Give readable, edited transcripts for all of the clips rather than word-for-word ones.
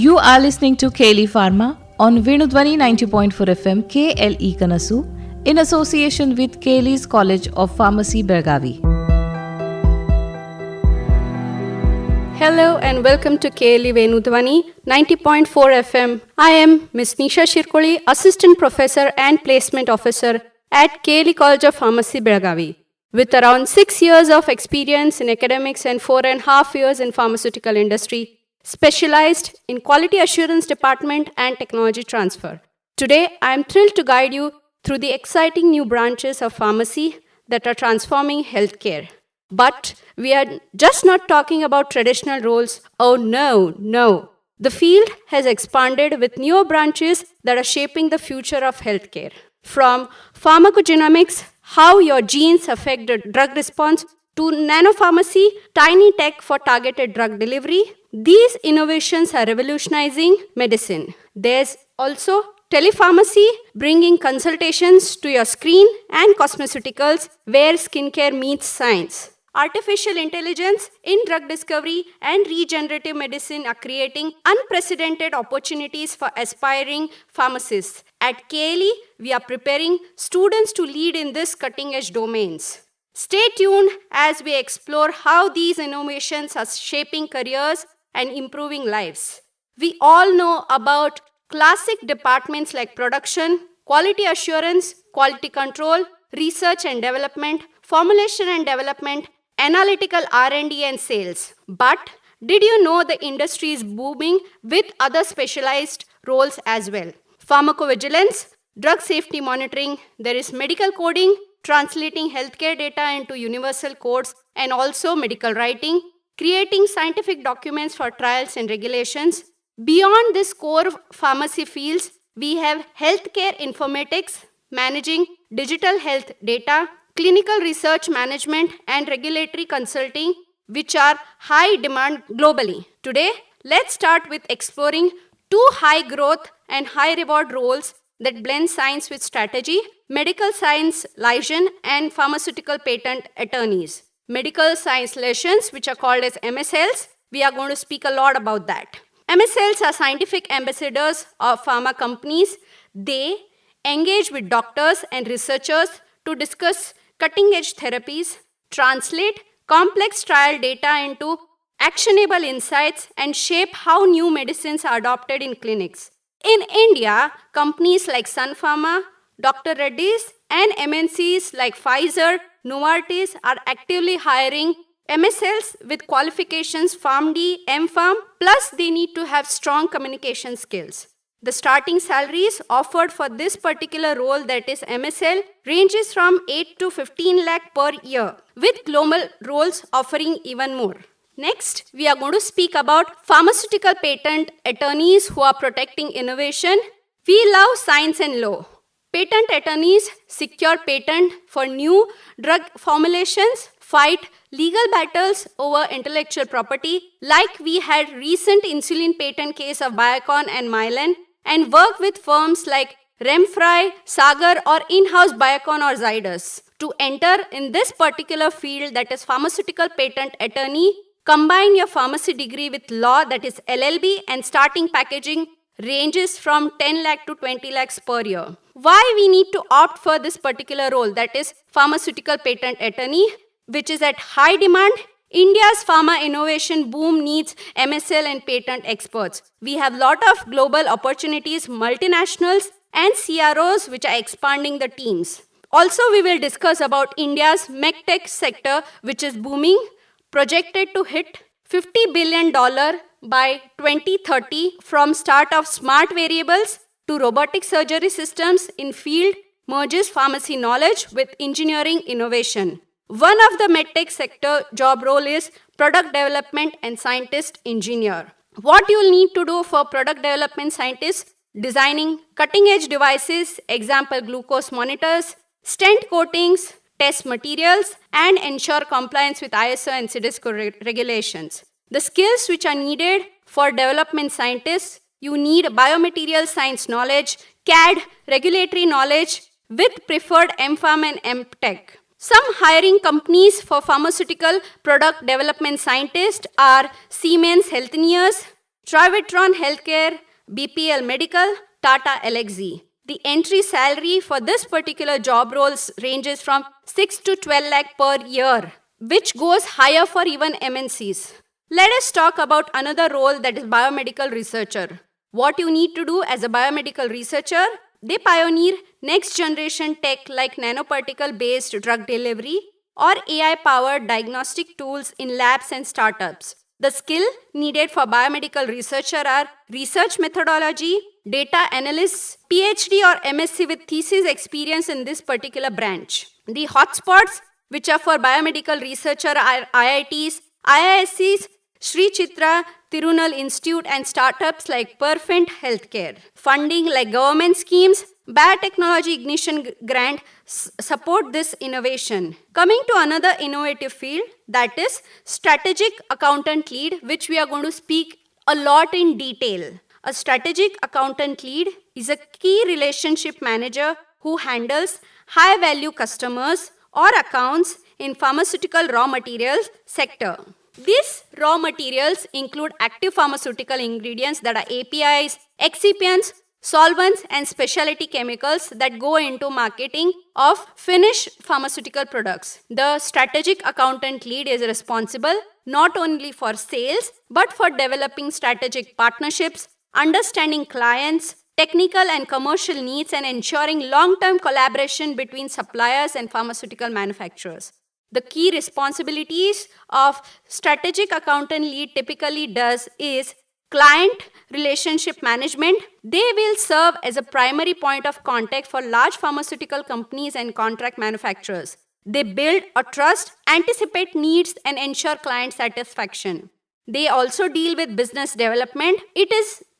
You are listening to KLE Pharma on Venudhwani 90.4 FM KLE Kanasu in association with KLE's College of Pharmacy Belgavi. Hello and welcome to KLE Venudhwani 90.4 FM. I am Ms. Nisha Shirkoli, Assistant Professor and Placement Officer at KLE College of Pharmacy Belgavi. With around 6 years of experience in academics and 4.5 years in pharmaceutical industry, specialized in quality assurance department and technology transfer. Today, I am thrilled to guide you through the exciting new branches of pharmacy that are transforming healthcare. But we are just not talking about traditional roles. Oh no. The field has expanded with newer branches that are shaping the future of healthcare. From pharmacogenomics, how your genes affect the drug response, to nanopharmacy, tiny tech for targeted drug delivery. These innovations are revolutionizing medicine. There's also telepharmacy, bringing consultations to your screen, and cosmeceuticals, where skincare meets science. Artificial intelligence in drug discovery and regenerative medicine are creating unprecedented opportunities for aspiring pharmacists. At KLE, we are preparing students to lead in these cutting-edge domains. Stay tuned as we explore how these innovations are shaping careers and improving lives. We all know about classic departments like production, quality assurance, quality control, research and development, formulation and development, analytical R&D and sales. But did you know the industry is booming with other specialized roles as well? Pharmacovigilance, drug safety monitoring, there is medical coding, translating healthcare data into universal codes, and also medical writing, creating scientific documents for trials and regulations. Beyond this core pharmacy fields, we have healthcare informatics, managing digital health data, clinical research management, and regulatory consulting, which are high demand globally. Today, let's start with exploring two high growth and high reward roles that blend science with strategy: medical science liaison and pharmaceutical patent attorneys. Medical science liaisons, which are called as MSLs, we are going to speak a lot about that. MSLs are scientific ambassadors of pharma companies. They engage with doctors and researchers to discuss cutting-edge therapies, translate complex trial data into actionable insights, and shape how new medicines are adopted in clinics. In India, companies like Sun Pharma, Dr. Reddy's, and MNCs like Pfizer, Novartis are actively hiring MSLs with qualifications PharmD, MPharm, plus they need to have strong communication skills. The starting salaries offered for this particular role, that is MSL, ranges from 8 to 15 lakh per year, with global roles offering even more. Next, we are going to speak about pharmaceutical patent attorneys who are protecting innovation. We love science and law. Patent attorneys secure patent for new drug formulations, fight legal battles over intellectual property, like we had recent insulin patent case of Biocon and Mylan, and work with firms like Remfry, Sagar, or in-house Biocon or Zydus. To enter in this particular field, that is pharmaceutical patent attorney, combine your pharmacy degree with law, that is LLB, and starting packaging ranges from 10 lakh to 20 lakhs per year. Why we need to opt for this particular role, that is pharmaceutical patent attorney, which is at high demand? India's pharma innovation boom needs MSL and patent experts. We have lot of global opportunities, multinationals and CROs which are expanding the teams. Also, we will discuss about India's medtech sector, which is booming, projected to hit $50 billion by 2030, from start of smart variables to robotic surgery systems in field merges pharmacy knowledge with engineering innovation. One of the medtech sector job role is product development and scientist engineer. What you'll need to do for product development scientist: designing cutting edge devices, example glucose monitors, stent coatings, test materials, and ensure compliance with ISO and CDSCO regulations. The skills which are needed for development scientists: you need biomaterial science knowledge, CAD, regulatory knowledge, with preferred MPharm and MTech. Some hiring companies for pharmaceutical product development scientists are Siemens Healthineers, Trivitron Healthcare, BPL Medical, Tata Elxsi. The entry salary for this particular job roles ranges from 6 to 12 lakh per year, which goes higher for even MNCs. Let us talk about another role, that is biomedical researcher. What you need to do as a biomedical researcher? They pioneer next generation tech like nanoparticle based drug delivery or AI powered diagnostic tools in labs and startups. The skill needed for biomedical researcher are research methodology, data analysts, PhD or MSc with thesis experience in this particular branch. The hotspots which are for biomedical researcher are IITs, IISCs, Sri Chitra Tirunal Institute and startups like Perfent Healthcare. Funding like government schemes, Biotechnology Ignition Grant support this innovation. Coming to another innovative field, that is strategic accountant lead, which we are going to speak a lot in detail. A strategic accountant lead is a key relationship manager who handles high value customers or accounts in pharmaceutical raw materials sector. These raw materials include active pharmaceutical ingredients, that are APIs, excipients, solvents and specialty chemicals that go into marketing of finished pharmaceutical products. The strategic accountant lead is responsible not only for sales but for developing strategic partnerships, understanding clients, technical and commercial needs, and ensuring long-term collaboration between suppliers and pharmaceutical manufacturers. The key responsibilities of strategic accountant lead typically does is client relationship management. They will serve as a primary point of contact for large pharmaceutical companies and contract manufacturers. They build a trust, anticipate needs, and ensure client satisfaction. They also deal with business development.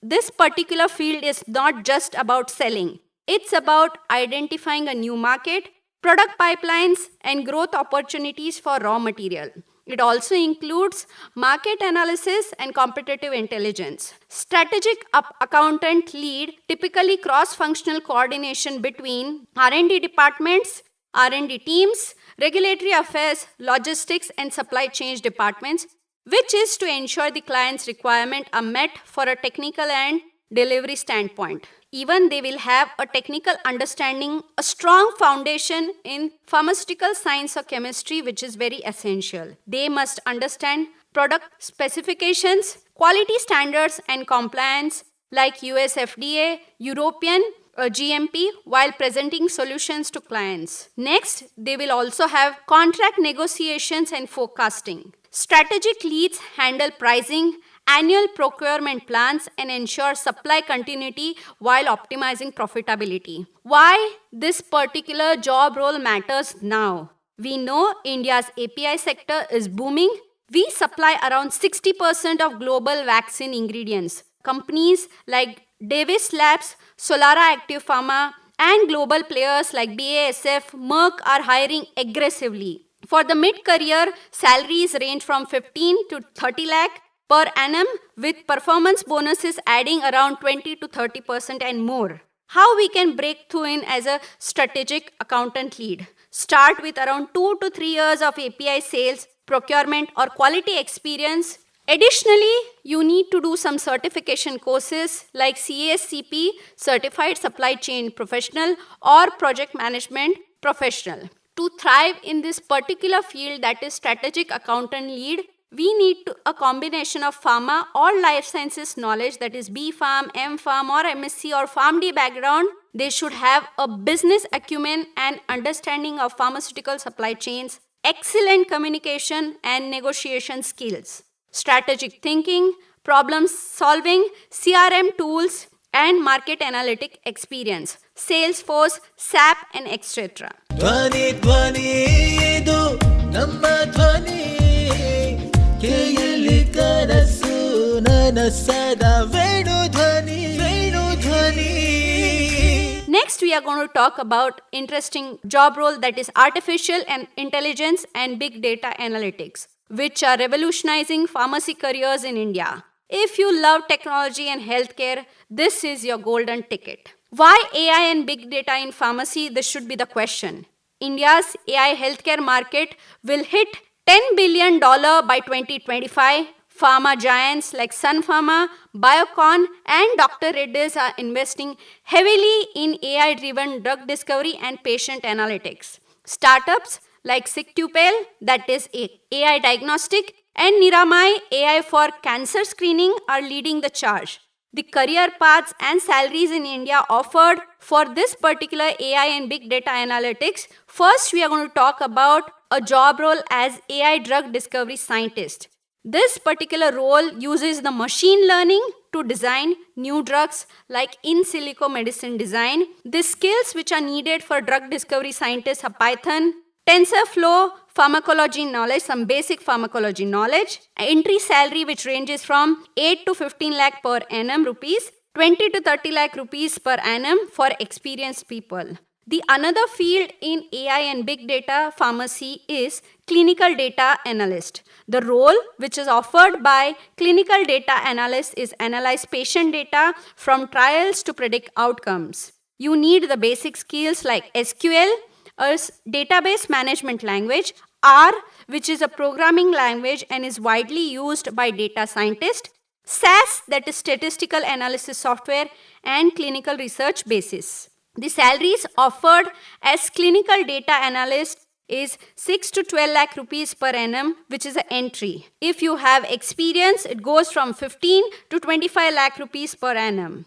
This particular field is not just about selling. It's about identifying a new market, product pipelines, and growth opportunities for raw material. It also includes market analysis and competitive intelligence. Strategic accountant lead typically cross-functional coordination between R&D departments, R&D teams, regulatory affairs, logistics, and supply chain departments, which is to ensure the client's requirements are met for a technical and delivery standpoint. Even they will have a technical understanding, a strong foundation in pharmaceutical science or chemistry, which is very essential. They must understand product specifications, quality standards and compliance like US FDA, European GMP while presenting solutions to clients. Next, they will also have contract negotiations and forecasting. Strategic leads handle pricing, annual procurement plans, and ensure supply continuity while optimizing profitability. Why this particular job role matters now? We know India's API sector is booming. We supply around 60% of global vaccine ingredients. Companies like Davis Labs, Solara Active Pharma, and global players like BASF, Merck are hiring aggressively. For the mid-career, salaries range from 15 to 30 lakh per annum, with performance bonuses adding around 20 to 30% and more. How we can break through in as a strategic accountant lead? Start with around 2 to 3 years of API sales, procurement or quality experience. Additionally, you need to do some certification courses like CASCP, Certified Supply Chain Professional, or Project Management Professional. To thrive in this particular field, that is strategic accountant lead, we need a combination of pharma or life sciences knowledge, that is B Pharm, M Pharm or MSc or PharmD background. They should have a business acumen and understanding of pharmaceutical supply chains, excellent communication and negotiation skills, strategic thinking, problem solving, CRM tools, and market analytic experience, Salesforce, SAP, and etc. ಧ್ವನಿ ಧ್ವನಿ ಇದು ನಮ್ಮ ಧ್ವನಿ ಕೇಳಿ ಕನಸು ನನಸದ ವೇಣು ಧ್ವನಿ ವೇಣು ಧ್ವನಿ. Next, we are going to talk about interesting job role, that is artificial and intelligence and big data analytics, which are revolutionizing pharmacy careers in India. If you love technology and healthcare, this is your golden ticket. Why AI and big data in pharmacy? This should be the question. India's AI healthcare market will hit $10 billion by 2025, Pharma giants like Sun Pharma, Biocon, and Dr. Reddy's are investing heavily in AI-driven drug discovery and patient analytics. Startups like Sigtupel, that is AI diagnostic, and Niramai AI for cancer screening are leading the charge. The career paths and salaries in India offered for this particular AI and big data analytics. First, we are going to talk about a job role as AI drug discovery scientist. This particular role uses the machine learning to design new drugs like in silico medicine design. The skills which are needed for drug discovery scientists are Python, TensorFlow, pharmacology knowledge, some basic pharmacology knowledge, entry salary which ranges from 8 to 15 lakh per annum rupees, 20 to 30 lakh rupees per annum for experienced people. The another field in AI and big data pharmacy is clinical data analyst. The role which is offered by clinical data analyst is analyze patient data from trials to predict outcomes. You need the basic skills like SQL, a database management language, R, which is a programming language and is widely used by data scientists, SAS, that is statistical analysis software, and clinical research basis. The salaries offered as clinical data analyst is 6 to 12 lakh rupees per annum, which is an entry. If you have experience, it goes from 15 to 25 lakh rupees per annum.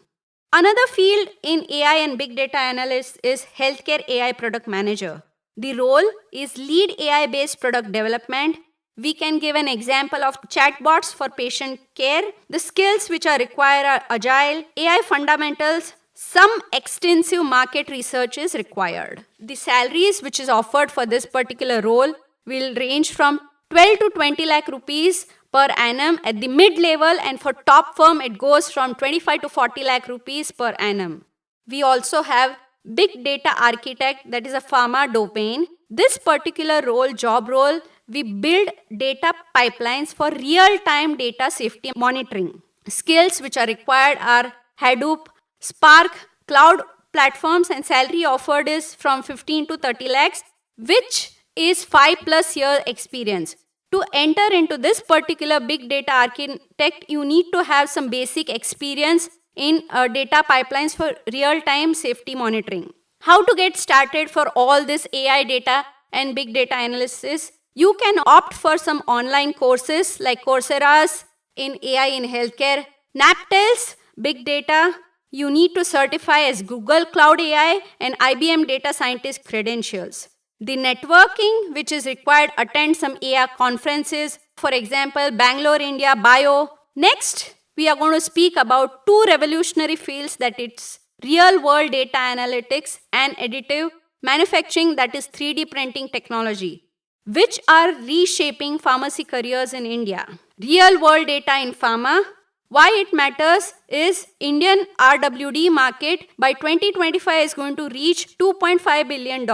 Another field in AI and big data analyst is healthcare AI product manager. The role is lead AI-based product development. We can give an example of chatbots for patient care. The skills which are required are agile, AI fundamentals, some extensive market research is required. The salaries which is offered for this particular role will range from 12 to 20 lakh rupees per annum at the mid-level, and for top firm it goes from 25 to 40 lakh rupees per annum. We also have big data architect, that is a pharma domain. This particular job role, we build data pipelines for real-time data safety monitoring. Skills which are required are Hadoop, Spark, cloud platforms, and salary offered is from 15 to 30 lakhs, which is 5+ year experience. To enter into this particular big data architect, you need to have some basic experience in data pipelines for real-time safety monitoring. How to get started for all this AI data and big data analysis? You can opt for some online courses like Coursera's in AI in healthcare, NAPTEL's big data. You need to certify as Google Cloud AI and IBM data scientist credentials. The networking which is required, attend some AI conferences, for example, Bangalore India Bio. Next, we are going to speak about two revolutionary fields, that it's real world data analytics and additive manufacturing, that is 3D printing technology, which are reshaping pharmacy careers in India. Real world data in pharma. Why it matters is Indian RWD market by 2025 is going to reach $2.5 billion.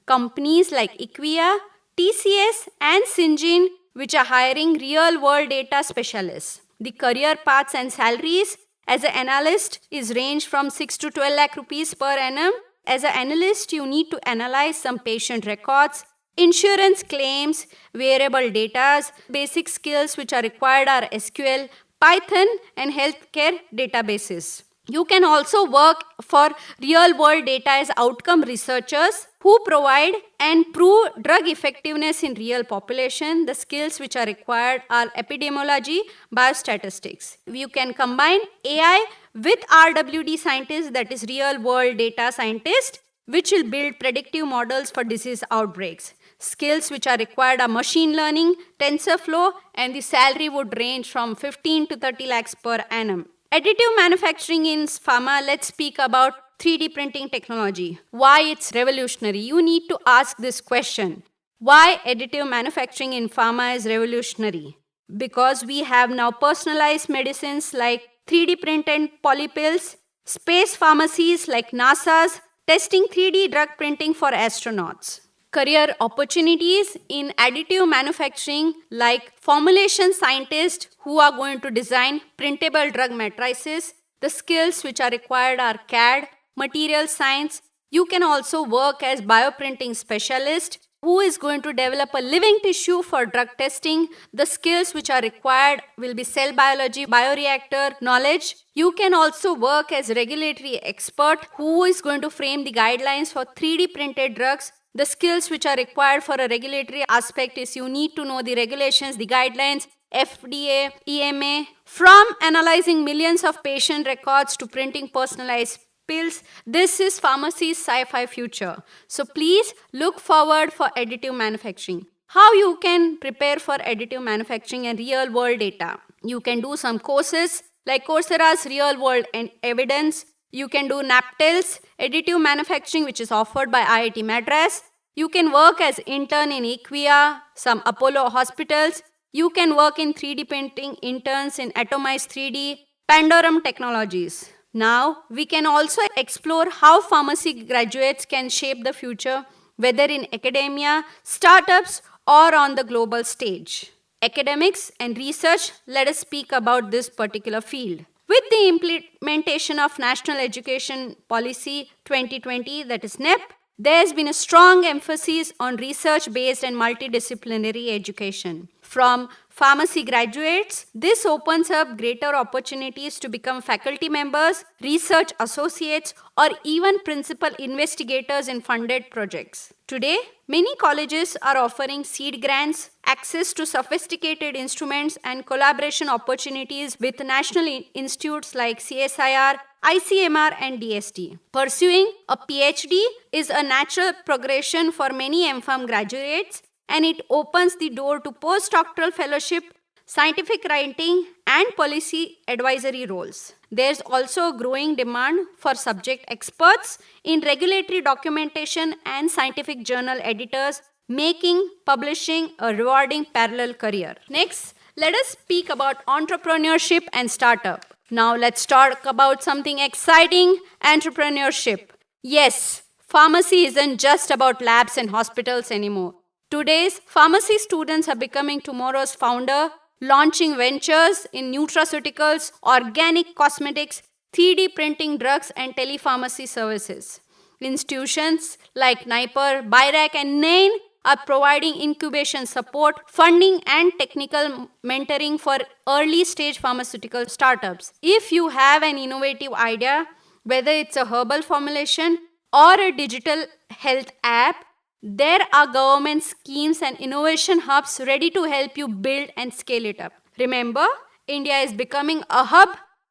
Companies like Equia, TCS, and Syngene, which are hiring real-world data specialists. The career paths and salaries as an analyst is range from 6 to 12 lakh rupees per annum. As an analyst, you need to analyze some patient records, insurance claims, wearable data. Basic skills which are required are SQL, Python, and healthcare databases. You can also work for real-world data as outcome researchers who provide and prove drug effectiveness in real population. The skills which are required are epidemiology, biostatistics. You can combine AI with RWD scientists, that is real-world data scientist, which will build predictive models for disease outbreaks. Skills which are required are machine learning, TensorFlow, and the salary would range from 15 to 30 lakhs per annum. Additive manufacturing in pharma, let's speak about 3D printing technology. Why it's revolutionary? You need to ask this question. Why additive manufacturing in pharma is revolutionary? Because we have now personalized medicines like 3D printed polypills, space pharmacies like NASA's testing 3D drug printing for astronauts. Career opportunities in additive manufacturing like formulation scientists who are going to design printable drug matrices. The skills which are required are CAD, material science. You can also work as bioprinting specialist, who is going to develop a living tissue for drug testing. The skills which are required will be cell biology, bioreactor knowledge. You can also work as regulatory expert who is going to frame the guidelines for 3D printed drugs. The skills which are required for a regulatory aspect is you need to know the regulations, the guidelines, FDA, EMA. From analyzing millions of patient records to printing personalized pills, this is pharmacy's sci-fi future. So please look forward for additive manufacturing. How you can prepare for additive manufacturing and real world data? You can do some courses like Coursera's real world and evidence. You can do NAPTEL's additive manufacturing, which is offered by IIT Madras. You can work as intern in Equia, some Apollo hospitals. You can work in 3D printing interns in Atomize 3D, Pandorum Technologies. Now, we can also explore how pharmacy graduates can shape the future, whether in academia, startups, or on the global stage. Academics and research, let us speak about this particular field. With the implementation of National Education Policy 2020, that is NEP, there has been a strong emphasis on research-based and multidisciplinary education. From pharmacy graduates, this opens up greater opportunities to become faculty members, research associates, or even principal investigators in funded projects. Today, many colleges are offering seed grants, access to sophisticated instruments, and collaboration opportunities with national institutes like CSIR, ICMR, and DST. Pursuing a PhD is a natural progression for many MPharm graduates, and it opens the door to postdoctoral fellowship, scientific writing, and policy advisory roles. There's also a growing demand for subject experts in regulatory documentation and scientific journal editors, making publishing a rewarding parallel career. Next, let us speak about entrepreneurship and startup. Now let's talk about something exciting, entrepreneurship. Yes, pharmacy isn't just about labs and hospitals anymore. Today's pharmacy students are becoming tomorrow's founder, launching ventures in nutraceuticals, organic cosmetics, 3D printing drugs, and telepharmacy services. Institutions like NIPER, BIRAC, and NAIN are providing incubation support, funding, and technical mentoring for early-stage pharmaceutical startups. If you have an innovative idea, whether it's a herbal formulation or a digital health app, there are government schemes and innovation hubs ready to help you build and scale it up. Remember, India is becoming a hub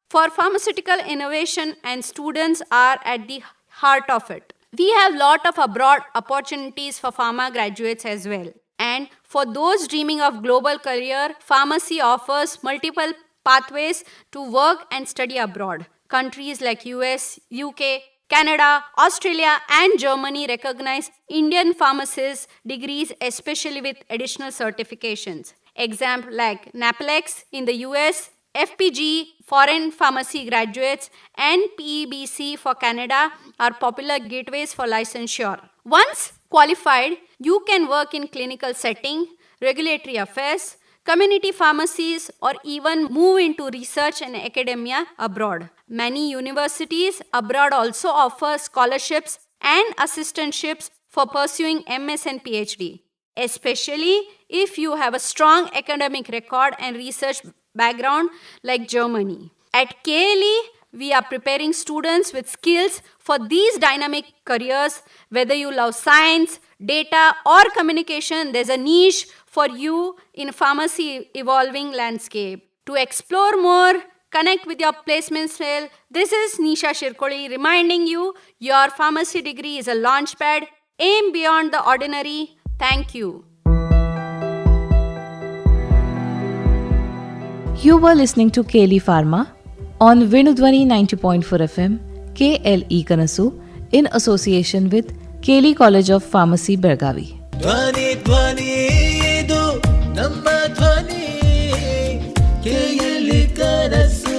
for pharmaceutical innovation, and students are at the heart of it. We have a lot of abroad opportunities for pharma graduates as well. And for those dreaming of global career, pharmacy offers multiple pathways to work and study abroad. Countries like US, UK, Canada, Australia, and Germany recognize Indian pharmacists' degrees, especially with additional certifications. Example like NAPLEX in the US, FPG, foreign pharmacy graduates, and PEBC for Canada are popular gateways for licensure. Once qualified, you can work in clinical setting, regulatory affairs, community pharmacies, or even move into research and academia abroad. Many universities abroad also offer scholarships and assistantships for pursuing MS and PhD, especially if you have a strong academic record and research background like Germany. At KLE, we are preparing students with skills for these dynamic careers. Whether you love science, data, or communication, there's a niche for you in pharmacy evolving landscape. To explore more, connect with your placement cell. This is Nisha Shirkoli reminding you your pharmacy degree is a launchpad. Aim beyond the ordinary. Thank you. You were listening to KLE Pharma on Venudhwani 90.4 FM, KLE Kanasu, in association with KLE College of Pharmacy, Belgavi. ಧ್ವನಿ ಧ್ವನಿ ಇದು ನಮ್ಮ ಧ್ವನಿ ಕೇಳಿ ಕನಸು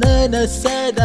ನನಸದ